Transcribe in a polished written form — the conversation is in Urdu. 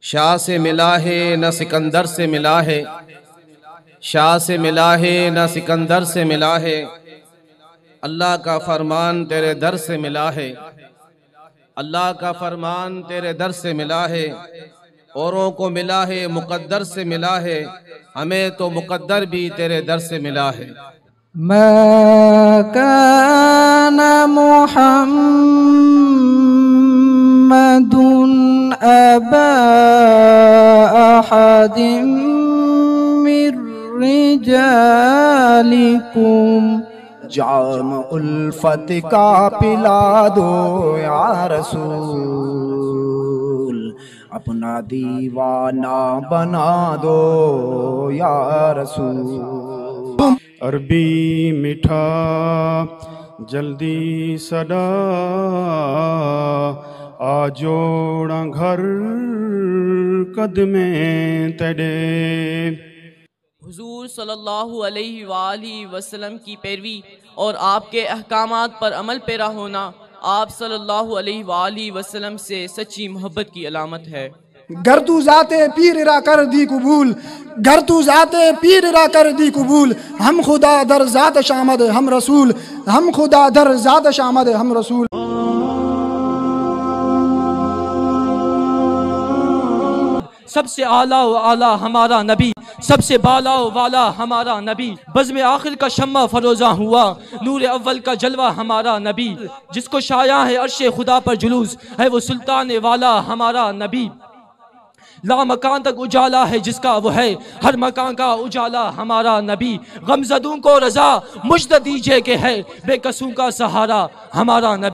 شاہ سے ملا ہے نہ سکندر سے ملا ہے، شاہ سے ملا ہے نہ سکندر سے ملا ہے، اللہ کا فرمان تیرے در سے ملا ہے، اللہ کا فرمان تیرے در سے ملا ہے، اوروں کو ملا ہے مقدر سے ملا ہے، ہمیں تو مقدر بھی تیرے در سے ملا ہے۔ ما كان محمد أبا أحد من رجالكم جام الفت کا پلا دو یا رسول، اپنا دیوانہ بنا دو یا رسول۔ عربی میٹھا جلدی صدا آ جوڑاں گھر قدمیں تیرے۔ حضور صلی اللہ علیہ وآلہ وسلم کی پیروی اور آپ کے احکامات پر عمل پیرا ہونا آپ صلی اللہ علیہ وآلہ وسلم سے سچی محبت کی علامت ہے۔ گر تو ذات پیر را کر دی قبول، گر تو ذات پیر را کر دی قبول، ہم خدا در ذات شامد ہم رسول، ہم خدا در ذات شامد ہم رسول۔ سب سے اعلیٰ و اعلیٰ ہمارا نبی، سب سے بالا و بالا ہمارا نبی، بزم آخر کا شمع فروزاں ہوا، نور اول کا جلوہ ہمارا نبی، جس کو شایع ہے عرش خدا پر جلوس ہے وہ سلطان والا ہمارا نبی۔ لا مکان تک اجالا ہے جس کا وہ ہے ہر مکان کا اجالا ہمارا نبی۔ غمزدوں کو رضا مجد دیجئے کہ ہے بے قصوں کا سہارا ہمارا نبی۔